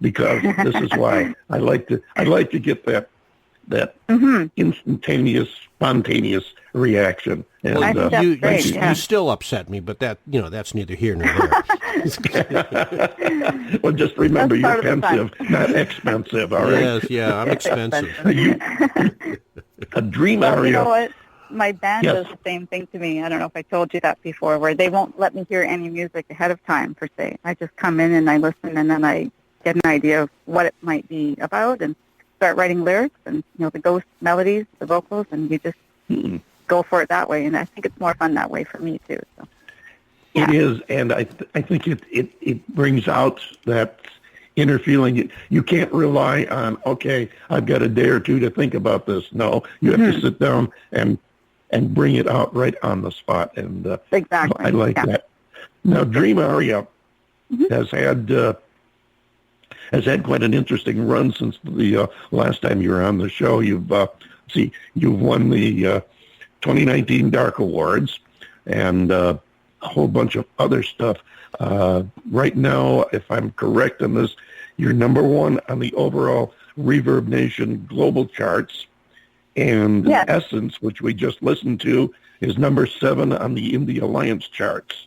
because this is why I like to get that instantaneous, spontaneous reaction. And you still upset me, but that's neither here nor there. Well, just remember, you're pensive, not expensive. All right. Yes, yeah, I'm expensive. A dream Well, Aria. you know what? My band Yes. does the same thing to me. I don't know if I told you that before, where they won't let me hear any music ahead of time, per se. I just come in and I listen, and then I get an idea of what it might be about and start writing lyrics and, the ghost melodies, the vocals, and you just go for it that way. And I think it's more fun that way for me, too. So, yeah. It is, and I think it brings out that inner feeling. You can't rely on, okay, I've got a day or two to think about this. No, you have to sit down and bring it out right on the spot. And exactly. I like that. Now, Dream Aria has had quite an interesting run since the last time you were on the show. You've won the 2019 Dark Awards and a whole bunch of other stuff. Right now, if I'm correct on this, you're number one on the overall Reverb Nation global charts, and Essence, which we just listened to, is number 7 on the Indie Alliance charts.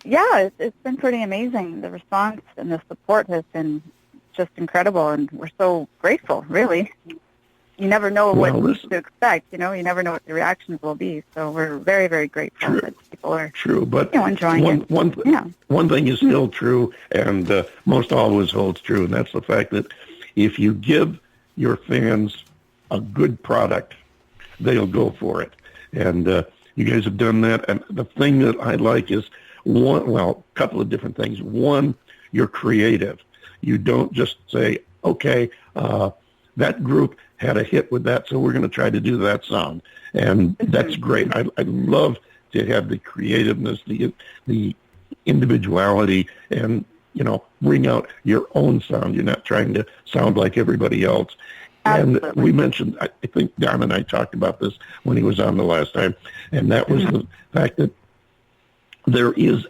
Yeah, it's been pretty amazing. The response and the support has been just incredible, and we're so grateful, really. You never know what to expect, You never know what the reactions will be, so we're very, very grateful that people are enjoying it. One thing is still true, and most always holds true, and that's the fact that if you give your fans a good product, they'll go for it. And you guys have done that, and the thing that I like is, a couple of different things. One, you're creative. You don't just say, okay, that group had a hit with that, so we're going to try to do that sound. And that's great. I love to have the creativeness, the individuality, and, bring out your own sound. You're not trying to sound like everybody else. Absolutely. And we mentioned, I think Don and I talked about this when he was on the last time, and that was the fact that there is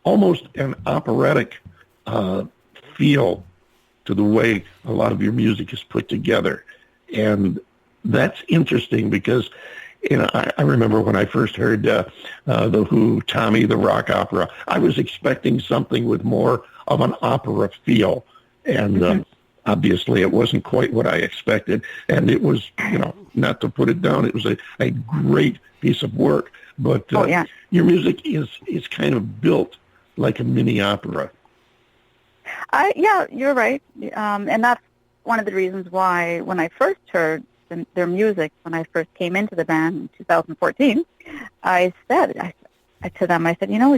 almost an operatic feel to the way a lot of your music is put together. And that's interesting because, I remember when I first heard the Who, Tommy, the rock opera, I was expecting something with more of an opera feel. And obviously it wasn't quite what I expected. And it was, not to put it down, it was a great piece of work. But your music is kind of built like a mini opera. Yeah, you're right. And that's one of the reasons why when I first heard their music, when I first came into the band in 2014, I said to them,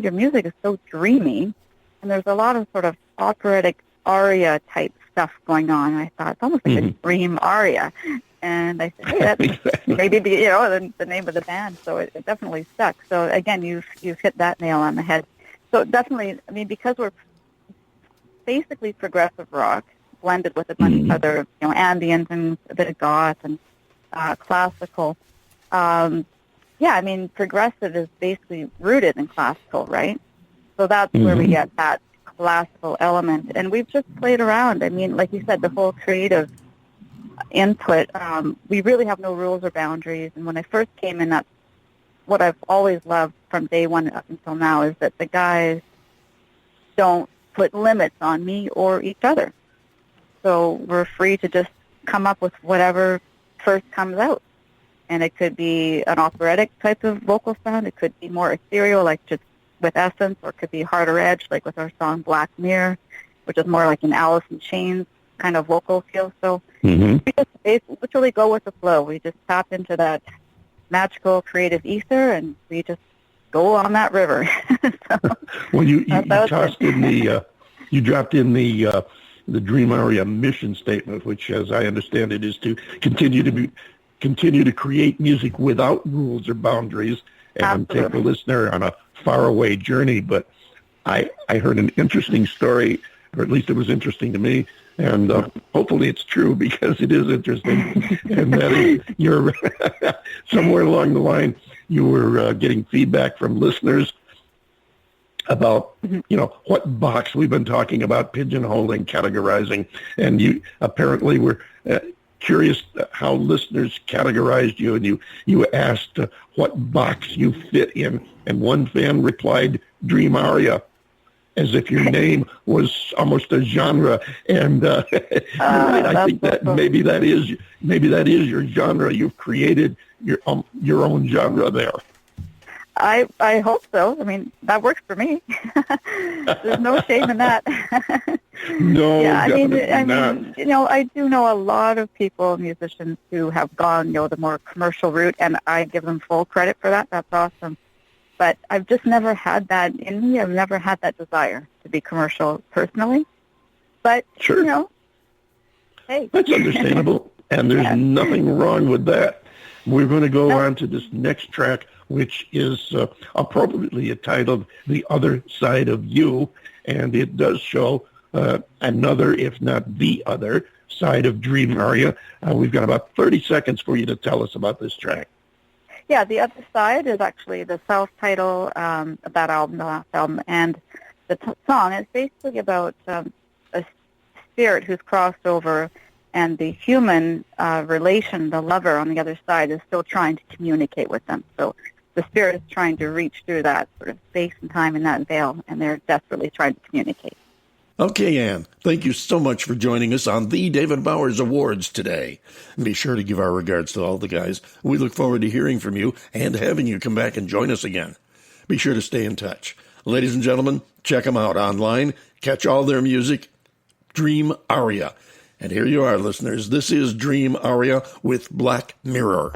your music is so dreamy, and there's a lot of sort of operatic aria type stuff going on. And I thought it's almost like a dream aria. And I said, hey, that's maybe the name of the band. So it definitely stuck. So again, you've hit that nail on the head. So definitely, because we're basically progressive rock blended with a bunch of other, ambient and a bit of goth and classical. Progressive is basically rooted in classical, right? So that's where we get that classical element. And we've just played around. Like you said, the whole creative input, we really have no rules or boundaries. And when I first came in, that's what I've always loved from day one up until now, is that the guys don't put limits on me or each other. So we're free to just come up with whatever first comes out. And it could be an operatic type of vocal sound. It could be more ethereal, like just with Essence, or it could be harder edge, like with our song Black Mirror, which is more like an Alice in Chains kind of vocal feel. So we just literally go with the flow. We just tap into that magical creative ether, and we just go on that river. Well, you tossed in you dropped in the Dream Aria mission statement, which, as I understand it, is to continue to create music without rules or boundaries and take the listener on a faraway journey. But I heard an interesting story, or at least it was interesting to me, and hopefully it's true, because it is interesting. And that is, you're somewhere along the line, you were getting feedback from listeners about, what box we've been talking about, pigeonholing, categorizing, and you apparently were curious how listeners categorized you, and you asked what box you fit in, and one fan replied, Dream Aria, as if your name was almost a genre. And you're right. I think that maybe that is your genre. You've created your own genre there. I hope so. I mean, that works for me. There's no shame in that. No, yeah, definitely not. I do know a lot of people, musicians, who have gone, the more commercial route, and I give them full credit for that. That's awesome. But I've just never had that in me. I've never had that desire to be commercial personally. But, sure. Hey. That's understandable, and there's nothing wrong with that. We're going to go on to this next track, which is appropriately titled The Other Side of You, and it does show another, if not the other, side of Dream Aria. We've got about 30 seconds for you to tell us about this track. Yeah, The Other Side is actually the self-title of that album, the last album, and the song is basically about a spirit who's crossed over, and the human relation, the lover on the other side, is still trying to communicate with them. So the spirit is trying to reach through that sort of space and time in that veil, and they're desperately trying to communicate. Okay, Ann, thank you so much for joining us on the David Bowers Awards today. And be sure to give our regards to all the guys. We look forward to hearing from you and having you come back and join us again. Be sure to stay in touch. Ladies and gentlemen, check them out online. Catch all their music. Dream Aria. And here you are, listeners. This is Dream Aria with Black Mirror.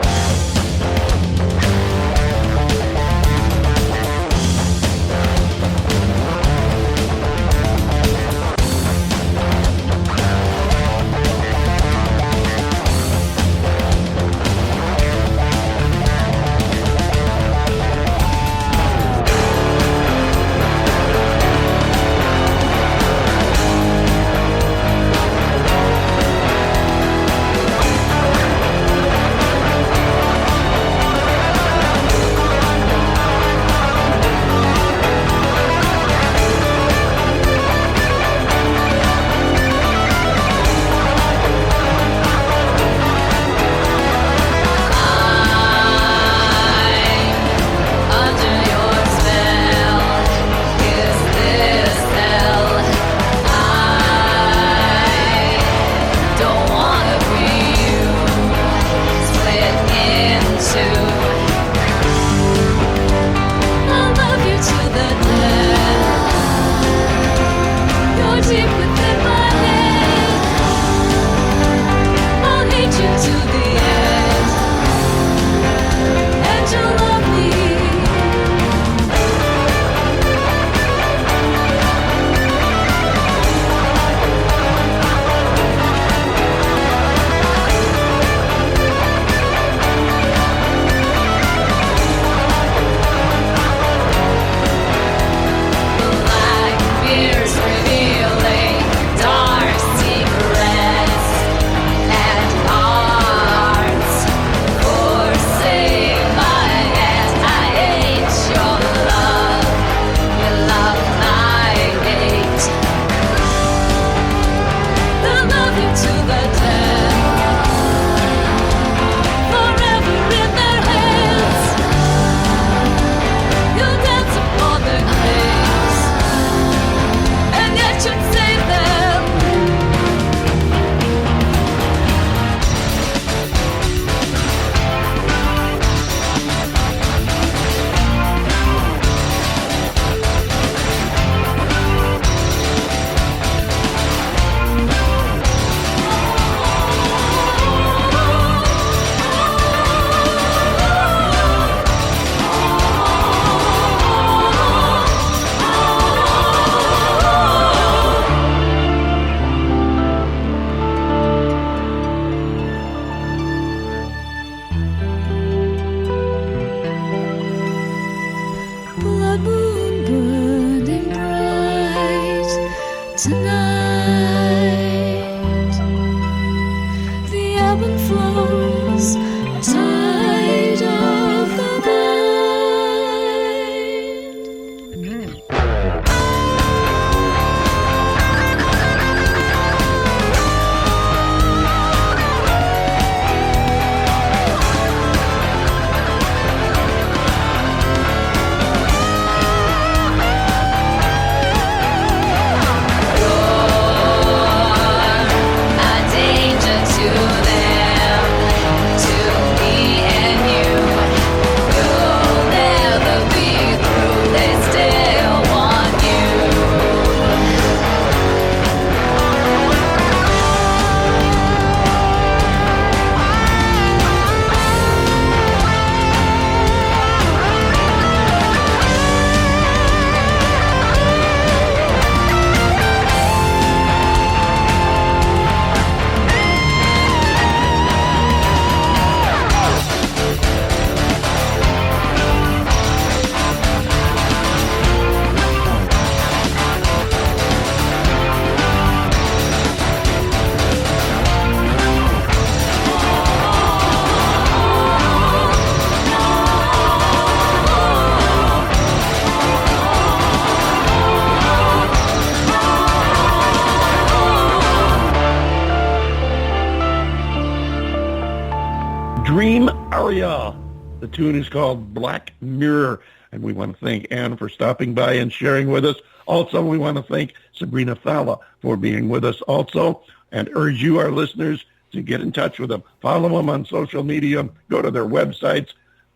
Dream Aria. The tune is called Black Mirror. And we want to thank Anne for stopping by and sharing with us. Also, we want to thank Sabrina Fallah for being with us also, and urge you, our listeners, to get in touch with them. Follow them on social media. Go to their websites.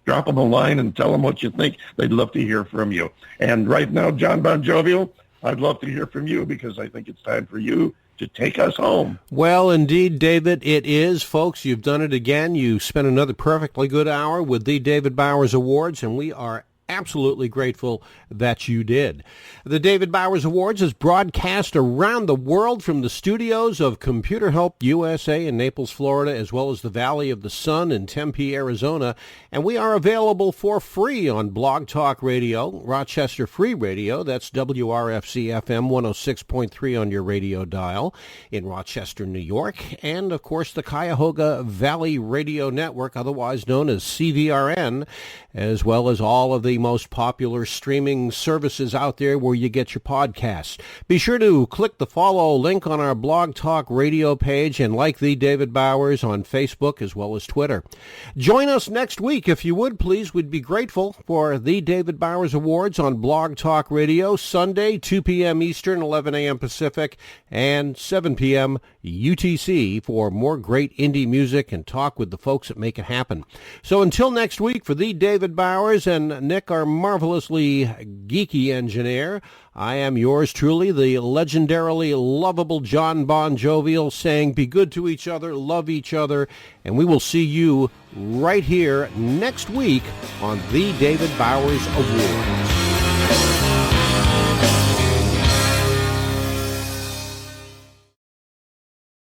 Drop them a line and tell them what you think. They'd love to hear from you. And right now, John Bon Jovial, I'd love to hear from you because I think it's time for you to take us home. Well, indeed, David, it is. Folks, you've done it again. You spent another perfectly good hour with the David Bowers Awards, and we are absolutely grateful that you did. The David Bowers Awards is broadcast around the world from the studios of Computer Help USA in Naples, Florida, as well as the Valley of the Sun in Tempe, Arizona. And we are available for free on Blog Talk Radio, Rochester Free Radio, that's WRFC-FM 106.3 on your radio dial in Rochester, New York, and, of course, the Cuyahoga Valley Radio Network, otherwise known as CVRN, as well as all of the most popular streaming services out there where you get your podcasts. Be sure to click the follow link on our Blog Talk Radio page and like the David Bowers on Facebook as well as Twitter. Join us next week, if you would, please. We'd be grateful for the David Bowers Awards on Blog Talk Radio, Sunday, 2 p.m. Eastern, 11 a.m. Pacific, and 7 p.m. UTC for more great indie music and talk with the folks that make it happen. So until next week, for the David Bowers and Nick, our marvelously geeky engineer, I am yours truly, the legendarily lovable John Bon Jovial, saying be good to each other, love each other, and we will see you right here next week on the David Bowers Awards.